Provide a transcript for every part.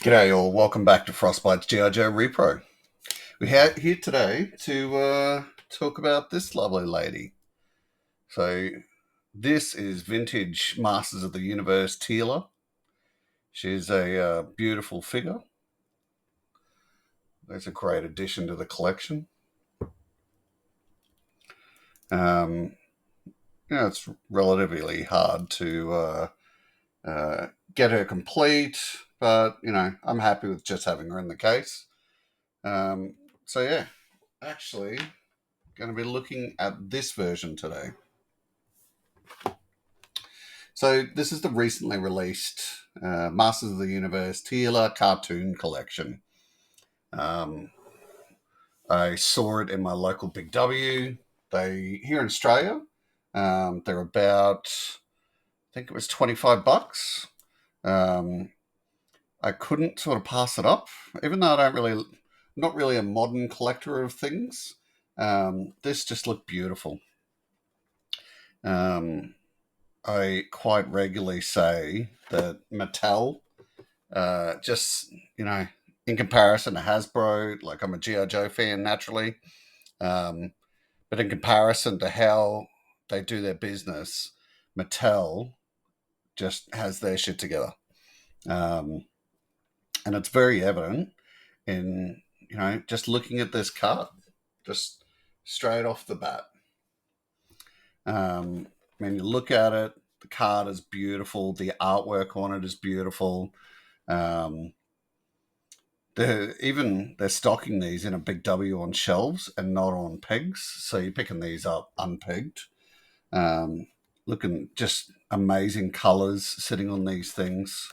G'day all, welcome back to Frostbite's GIJOE Repro. We're here today to talk about this lovely lady. So this is vintage Masters of the Universe Teela. She's a beautiful figure. There's a great addition to the collection. It's relatively hard to get her complete, but I'm happy with just having her in the case. So yeah, actually going to be looking at this version today. So this is the recently released Masters of the Universe Teela Cartoon Collection. I saw it in my local Big W. Here in Australia, they're about, I think it was $25. I couldn't sort of pass it up, even though not really a modern collector of things. This just looked beautiful. I quite regularly say that Mattel, in comparison to Hasbro, like I'm a G.I. Joe fan naturally, but in comparison to how they do their business, Mattel just has their shit together. And it's very evident in, just looking at this card, just straight off the bat. When you look at it, the card is beautiful. The artwork on it is beautiful. They're stocking these in a Big W on shelves and not on pegs. So you're picking these up unpegged. Looking just amazing colors sitting on these things.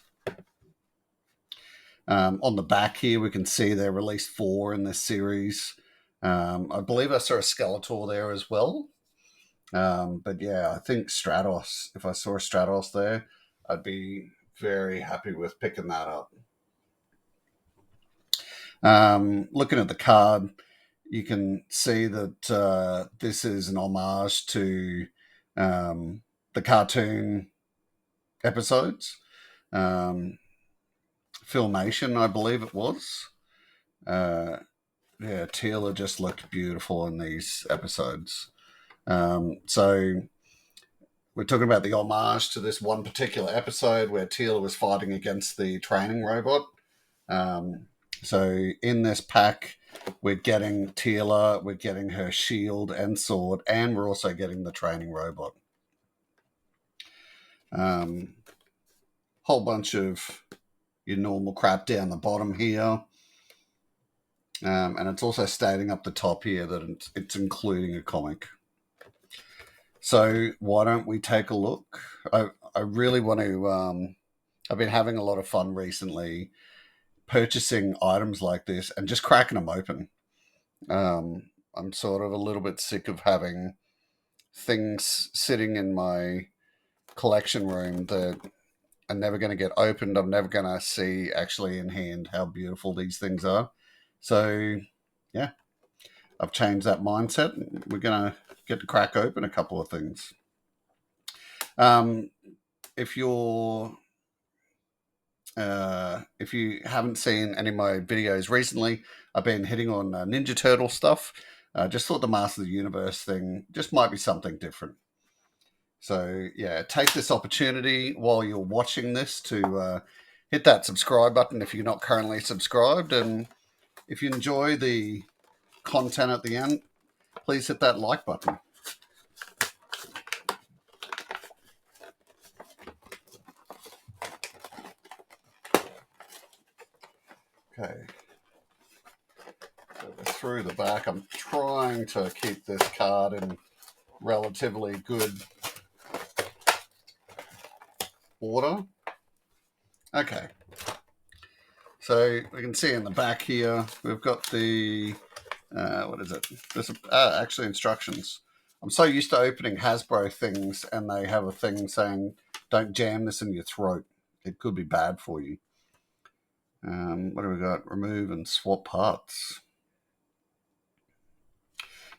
On the back here, we can see they released 4 in this series. I believe I saw a Skeletor there as well. But yeah, I think Stratos, if I saw a Stratos there, I'd be very happy with picking that up. Looking at the card, you can see that this is an homage to the cartoon episodes. Filmation, I believe it was. Teela just looked beautiful in these episodes. So we're talking about the homage to this one particular episode where Teela was fighting against the training robot. So in this pack, we're getting Teela, we're getting her shield and sword, and we're also getting the training robot. Whole bunch of your normal crap down the bottom here. And it's also stating up the top here that it's including a comic. So why don't we take a look? I really want to... I've been having a lot of fun recently purchasing items like this and just cracking them open. I'm sort of a little bit sick of having things sitting in my collection room that are never going to get opened. I'm never going to see actually in hand how beautiful these things are. So, yeah, I've changed that mindset. We're going to get to crack open a couple of things. If you haven't seen any of my videos recently, I've been hitting on Ninja Turtle stuff. Just thought the Master of the Universe thing just might be something different. So, yeah, take this opportunity while you're watching this to hit that subscribe button if you're not currently subscribed. And if you enjoy the content at the end, please hit that like button. Okay. So we're through the back. I'm trying to keep this card in relatively good order. Okay. So we can see in the back here, we've got the, what is it? There's actually instructions. I'm so used to opening Hasbro things and they have a thing saying, don't jam this in your throat. It could be bad for you. What do we got? Remove and swap parts.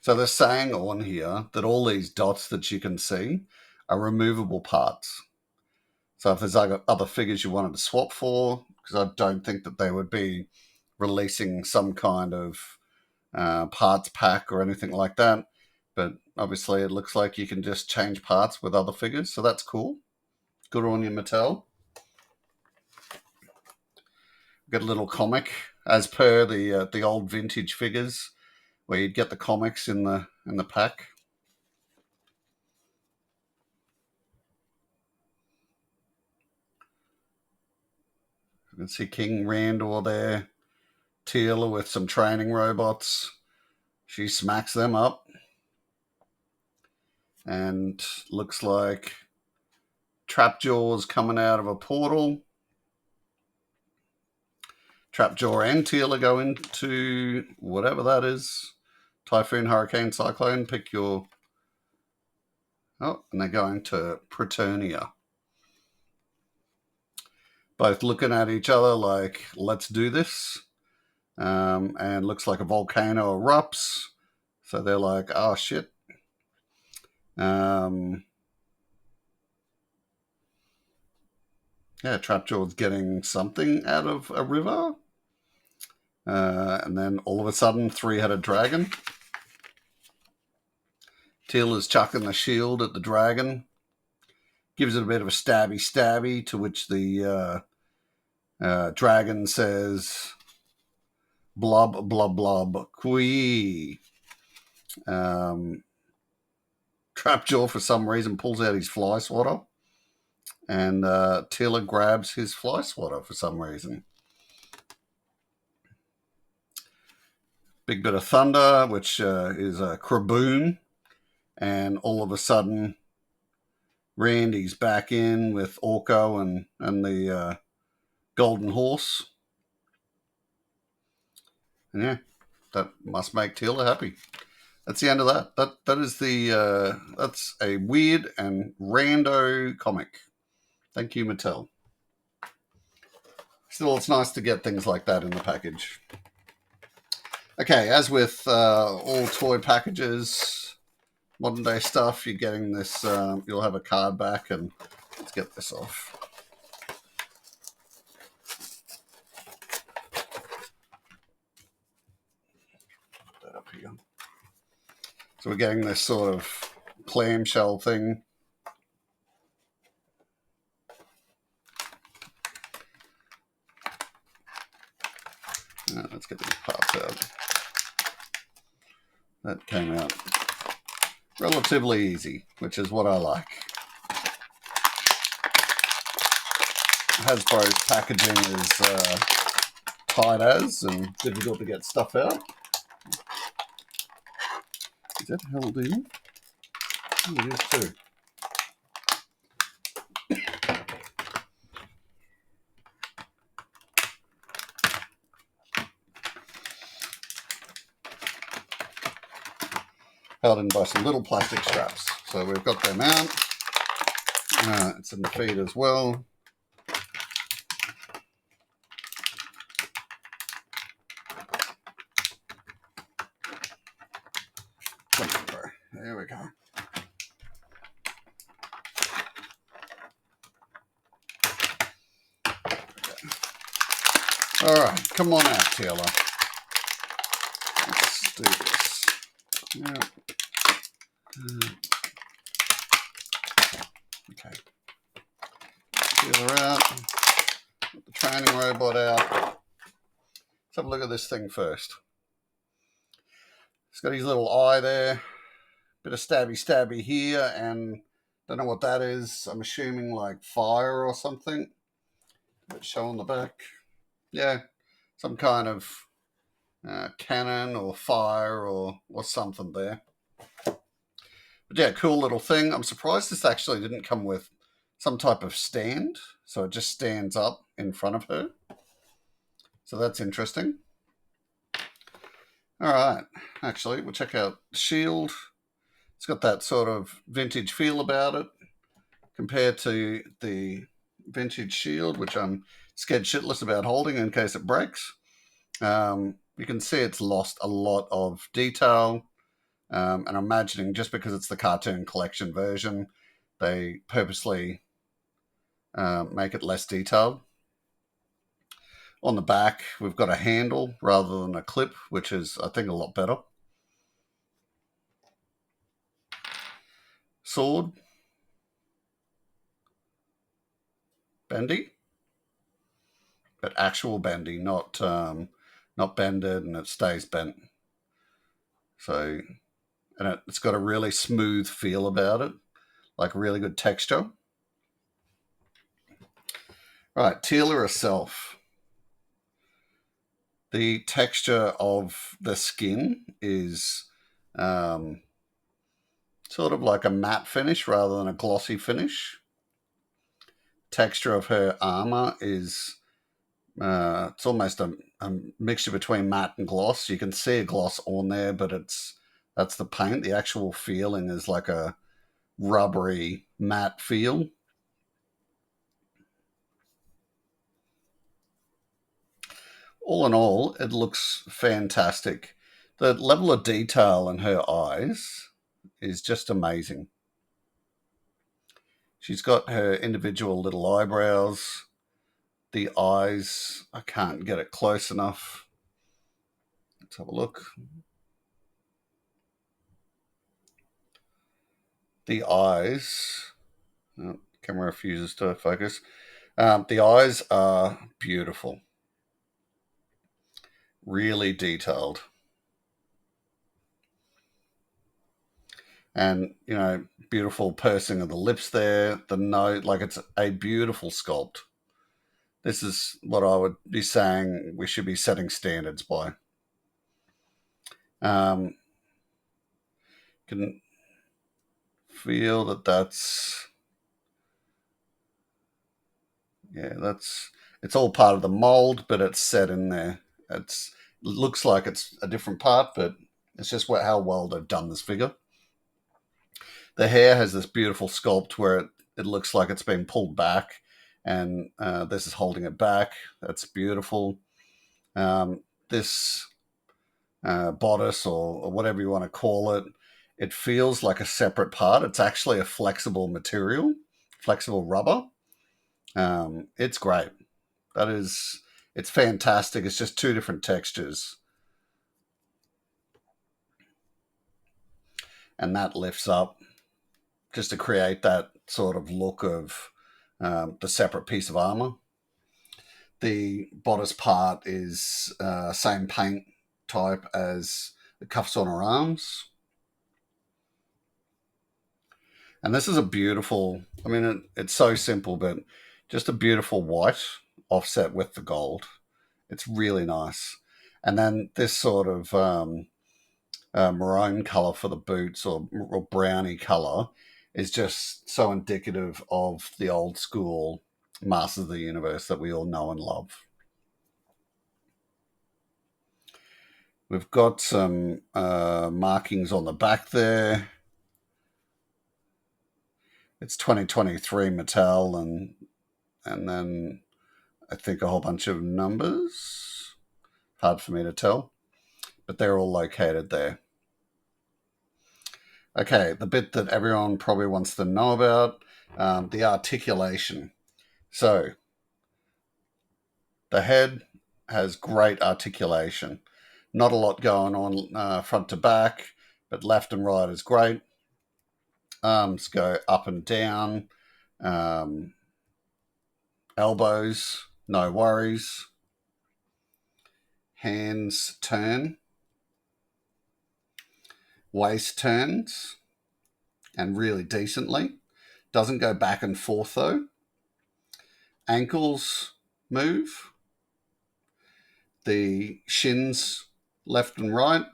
So they're saying on here that all these dots that you can see are removable parts. So if there's other figures you wanted to swap for, because I don't think that they would be releasing some kind of parts pack or anything like that. But obviously it looks like you can just change parts with other figures, so that's cool. Good on you, Mattel. Got a little comic, as per the old vintage figures, where you'd get the comics in the pack. You can see King Randor there. Teela with some training robots. She smacks them up. And looks like Trapjaw's coming out of a portal. Trapjaw and Teela go into whatever that is. Typhoon, Hurricane, Cyclone. Pick your... Oh, and they're going to Preternia. Both looking at each other like, let's do this. And looks like a volcano erupts. So they're like, oh shit. Yeah, Trapjaw's getting something out of a river. And then all of a sudden, three-headed dragon. Teela's chucking the shield at the dragon. Gives it a bit of a stabby, to which the dragon says, blub, blub, blub, quee. Trapjaw, for some reason, pulls out his fly swatter. And Teela grabs his fly swatter for some reason. Big bit of thunder, which is a kraboom. And all of a sudden, Randy's back in with Orko and the golden horse. And yeah, that must make Teela happy. That's the end of that. That is the that's a weird and rando comic. Thank you, Mattel. Still, it's nice to get things like that in the package. Okay, as with all toy packages, modern day stuff, you're getting this, you'll have a card back, and let's get this off. Put that up here. So we're getting this sort of clamshell thing. Let's get these parts out. That came out relatively easy, which is what I like. Hasbro's packaging is tight as and difficult to get stuff out. Is that held in? Oh, it is too. Held in by some little plastic straps. So we've got them out. It's in the feed as well. There we go. Okay. All right, come on out, Teela. Let's do this. Yeah. Okay. Teela out. Put the training robot out. Let's have a look at this thing first. It's got his little eye there. Bit of stabby here, and don't know what that is. I'm assuming like fire or something. Let's show on the back. Yeah, some kind of cannon or fire or something there. But yeah, cool little thing. I'm surprised this actually didn't come with some type of stand, so it just stands up in front of her. So that's interesting. All right, actually, we'll check out the shield. It's got that sort of vintage feel about it compared to the vintage shield, which I'm scared shitless about holding in case it breaks. You can see it's lost a lot of detail. And I'm imagining just because it's the cartoon collection version, they purposely make it less detailed. On the back, we've got a handle rather than a clip, which is, I think, a lot better. Sword. Bendy. But actual bendy, not bended and it stays bent. So, and it's got a really smooth feel about it, like really good texture. Right, Teela herself. The texture of the skin is sort of like a matte finish rather than a glossy finish. Texture of her armor is it's almost a mixture between matte and gloss. You can see a gloss on there, but that's the paint. The actual feeling is like a rubbery matte feel. All in all, it looks fantastic. The level of detail in her eyes is just amazing. She's got her individual little eyebrows. The eyes, I can't get it close enough. Let's have a look. The eyes, oh, camera refuses to focus. The eyes are beautiful. Really detailed. And, you know, beautiful pursing of the lips there, the nose, like it's a beautiful sculpt. This is what I would be saying we should be setting standards by. Can feel that's it's all part of the mold, but it's set in there. It looks like it's a different part, but it's just how well they've done this figure. The hair has this beautiful sculpt where it looks like it's been pulled back, and this is holding it back. That's beautiful. This bodice or whatever you want to call it, it feels like a separate part. It's actually a flexible material, flexible rubber. It's great. It's fantastic. It's just two different textures. And that lifts up just to create that sort of look of the separate piece of armor. The bodice part is same paint type as the cuffs on her arms. And this is a beautiful, I mean, it's so simple, but just a beautiful white offset with the gold. It's really nice. And then this sort of maroon color for the boots or browny color is just so indicative of the old school Masters of the Universe that we all know and love. We've got some markings on the back there. It's 2023 Mattel, and then I think a whole bunch of numbers. Hard for me to tell, but they're all located there. Okay, the bit that everyone probably wants to know about, the articulation. So, the head has great articulation. Not a lot going on front to back, but left and right is great. Arms go up and down. Elbows, no worries. Hands turn. Waist turns, and really decently. Doesn't go back and forth though. Ankles move. The shins left and right.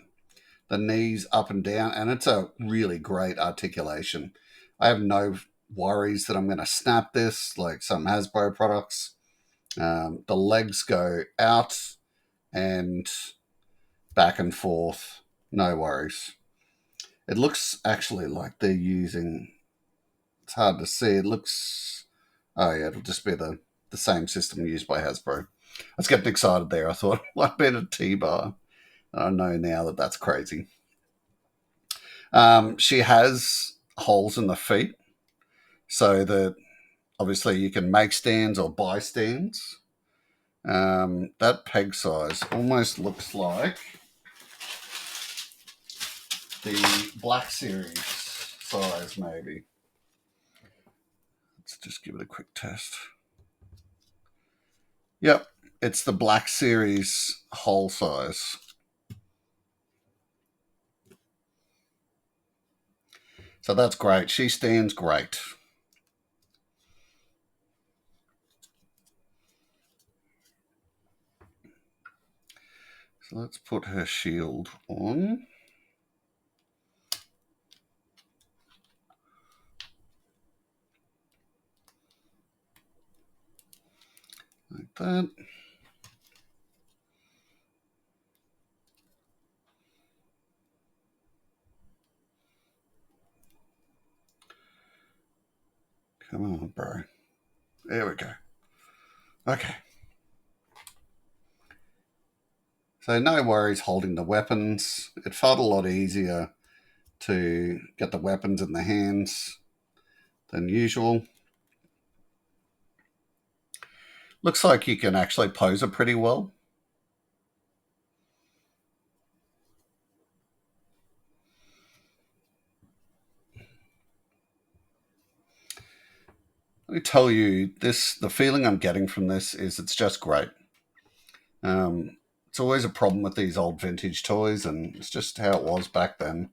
The knees up and down, and it's a really great articulation. I have no worries that I'm going to snap this like some Hasbro products. The legs go out and back and forth, no worries. It looks actually like they're using, it's hard to see, it looks, oh yeah, it'll just be the same system used by Hasbro. I was getting excited there. I thought, well, I've been a T-bar. I know now that that's crazy. She has holes in the feet so that obviously you can make stands or buy stands. That peg size almost looks like the Black Series size, maybe. Let's just give it a quick test. Yep, it's the Black Series whole size. So that's great. She stands great. So let's put her shield on. Like that. Come on, bro. There we go. Okay. So no worries holding the weapons. It felt a lot easier to get the weapons in the hands than usual. Looks like you can actually pose it pretty well. Let me tell you, the feeling I'm getting from this is it's just great. It's always a problem with these old vintage toys, and it's just how it was back then.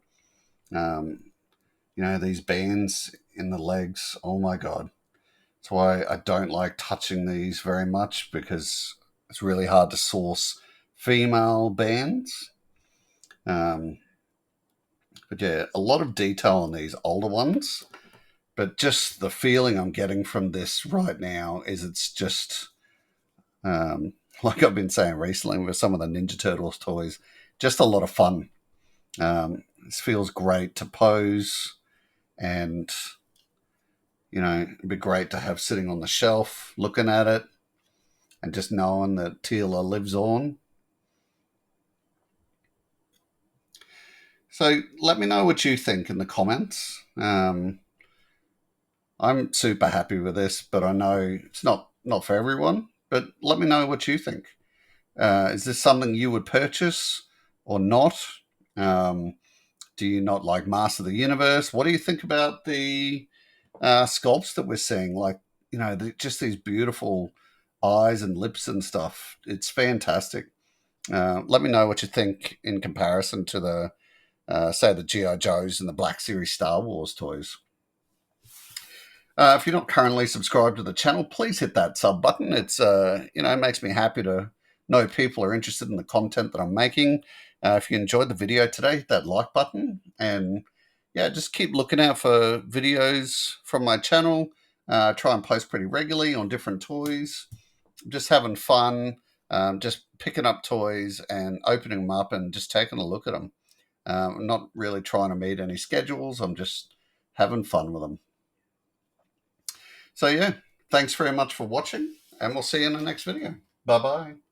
These bands in the legs, oh my God. That's why I don't like touching these very much, because it's really hard to source female bands. But yeah, a lot of detail on these older ones. But just the feeling I'm getting from this right now is it's just, like I've been saying recently with some of the Ninja Turtles toys, just a lot of fun. This feels great to pose, and it'd be great to have sitting on the shelf looking at it and just knowing that Teela lives on. So let me know what you think in the comments. I'm super happy with this, but I know it's not for everyone. But let me know what you think. Is this something you would purchase or not? Do you not like Master of the Universe? What do you think about the sculpts that we're seeing? Like, just these beautiful eyes and lips and stuff. It's fantastic. Let me know what you think in comparison to say the G.I. Joes and the Black Series Star Wars toys. If you're not currently subscribed to the channel, please hit that sub button. It's it makes me happy to know people are interested in the content that I'm making. If you enjoyed the video today, hit that like button, and yeah, just keep looking out for videos from my channel. Try and post pretty regularly on different toys. Just having fun, just picking up toys and opening them up and just taking a look at them. I'm not really trying to meet any schedules. I'm just having fun with them. So yeah, thanks very much for watching, and we'll see you in the next video. Bye-bye.